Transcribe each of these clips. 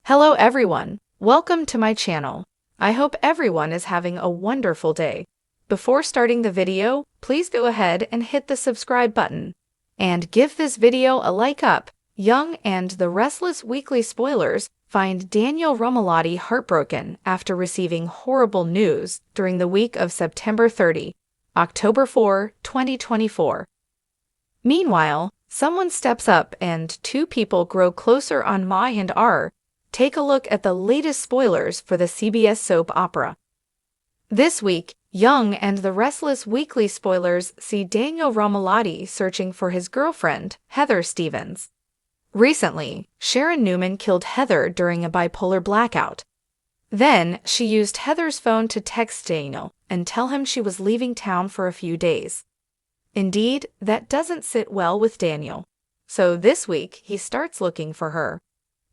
Hello everyone, welcome to my channel. I hope everyone is having a wonderful day. Before starting the video, please go ahead and hit the subscribe button. And give this video a like up. Young and the Restless weekly spoilers find Daniel Romalotti heartbroken after receiving horrible news during the week of September 30, October 4, 2024. Meanwhile, someone steps up and two people grow closer on Y&R. Take a look at the latest spoilers for the CBS soap opera. This week, Young and the Restless weekly spoilers see Daniel Romalotti searching for his girlfriend, Heather Stevens. Recently, Sharon Newman killed Heather during a bipolar blackout. Then, she used Heather's phone to text Daniel and tell him she was leaving town for a few days. Indeed, that doesn't sit well with Daniel. So this week, he starts looking for her.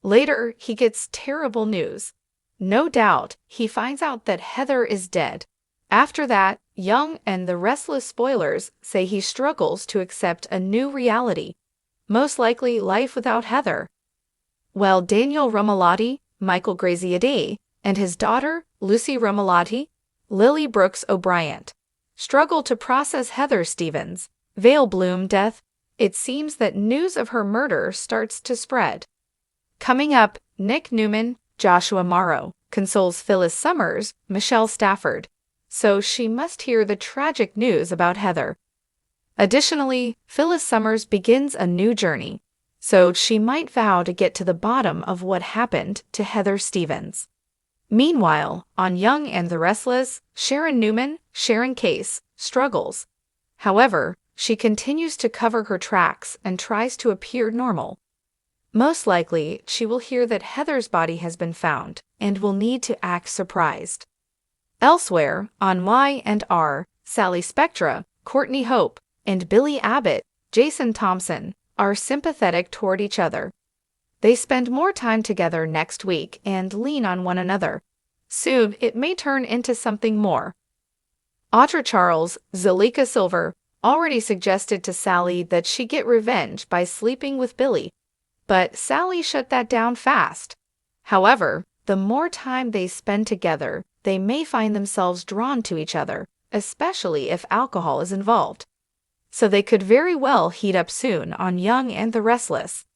Later, he gets terrible news. No doubt, he finds out that Heather is dead. After that, Young and the Restless spoilers say he struggles to accept a new reality, most likely life without Heather. While Daniel Romalotti, Michael Graziadei, and his daughter, Lucy Romalotti, Lily Brooks O'Brien, struggle to process Heather Stevens' veil bloom death, it seems that news of her murder starts to spread. Coming up, Nick Newman, Joshua Morrow, consoles Phyllis Summers, Michelle Stafford, so she must hear the tragic news about Heather. Additionally, Phyllis Summers begins a new journey, so she might vow to get to the bottom of what happened to Heather Stevens. Meanwhile, on Young and the Restless, Sharon Newman, Sharon Case, struggles. However, she continues to cover her tracks and tries to appear normal. Most likely, she will hear that Heather's body has been found and will need to act surprised. Elsewhere, on Y&R, Sally Spectra, Courtney Hope, and Billy Abbott, Jason Thompson, are sympathetic toward each other. They spend more time together next week and lean on one another. Soon, it may turn into something more. Audra Charles, Zalika Silver, already suggested to Sally that she get revenge by sleeping with Billy. But Sally shut that down fast. However, the more time they spend together, they may find themselves drawn to each other, especially if alcohol is involved. So they could very well heat up soon on Young and the Restless.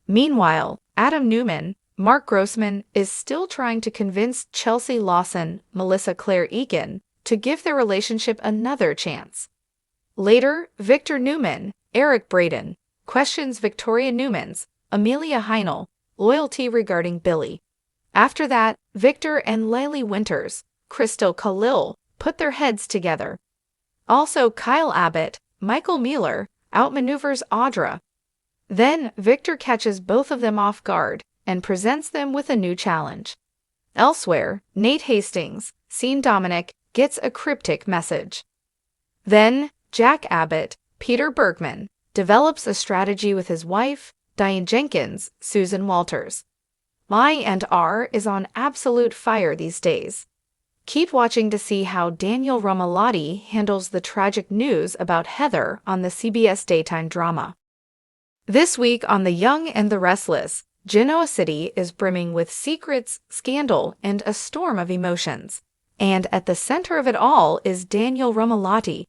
Meanwhile, Adam Newman, Mark Grossman, is still trying to convince Chelsea Lawson, Melissa Claire Eakin, to give their relationship another chance. Later, Victor Newman, Eric Braden, questions Victoria Newman's, Amelia Heinel, loyalty regarding Billy. After that, Victor and Lily Winters, Crystal Khalil, put their heads together. Also, Kyle Abbott, Michael Mueller, outmaneuvers Audra. Then, Victor catches both of them off guard and presents them with a new challenge. Elsewhere, Nate Hastings, seen Dominic, gets a cryptic message. Then, Jack Abbott, Peter Bergman, develops a strategy with his wife, Diane Jenkins, Susan Walters. Y&R is on absolute fire these days. Keep watching to see how Daniel Romalotti handles the tragic news about Heather on the CBS daytime drama. This week on The Young and the Restless, Genoa City is brimming with secrets, scandal, and a storm of emotions. And at the center of it all is Daniel Romalotti.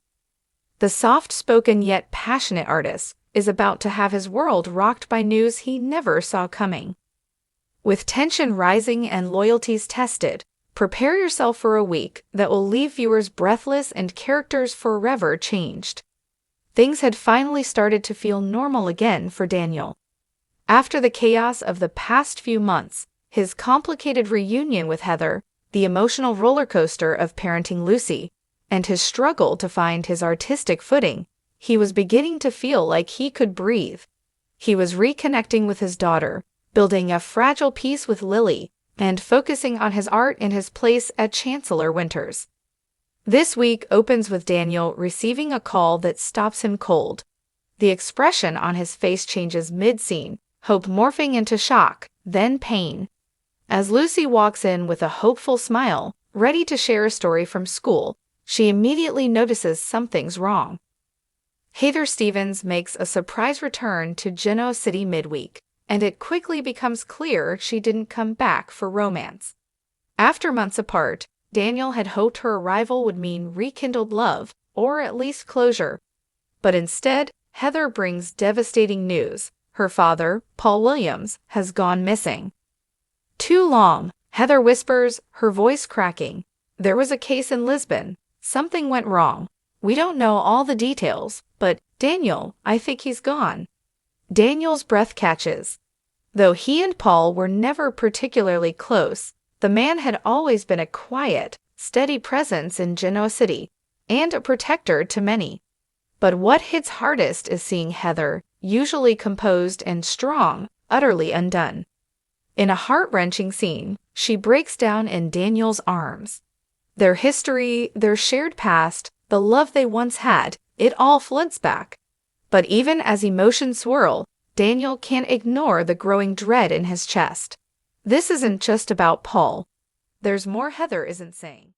The soft-spoken yet passionate artist is about to have his world rocked by news he never saw coming. With tension rising and loyalties tested, prepare yourself for a week that will leave viewers breathless and characters forever changed. Things had finally started to feel normal again for Daniel. After the chaos of the past few months, his complicated reunion with Heather, the emotional roller coaster of parenting Lucy, and his struggle to find his artistic footing, he was beginning to feel like he could breathe. He was reconnecting with his daughter, building a fragile peace with Lily, and focusing on his art in his place at Chancellor Winters. This week opens with Daniel receiving a call that stops him cold. The expression on his face changes mid-scene, hope morphing into shock, then pain. As Lucy walks in with a hopeful smile, ready to share a story from school, she immediately notices something's wrong. Heather Stevens makes a surprise return to Genoa City midweek. and it quickly becomes clear she didn't come back for romance. After months apart, Daniel had hoped her arrival would mean rekindled love, or at least closure. But instead, Heather brings devastating news. Her father, Paul Williams, has gone missing. Too long, Heather whispers, her voice cracking. There was a case in Lisbon. Something went wrong. We don't know all the details, but Daniel, I think he's gone. Daniel's breath catches. Though he and Paul were never particularly close, the man had always been a quiet, steady presence in Genoa City, and a protector to many. But what hits hardest is seeing Heather, usually composed and strong, utterly undone. In a heart-wrenching scene, she breaks down in Daniel's arms. Their history, their shared past, the love they once had, it all floods back. But even as emotions swirl, Daniel can't ignore the growing dread in his chest. This isn't just about Paul. There's more Heather isn't saying.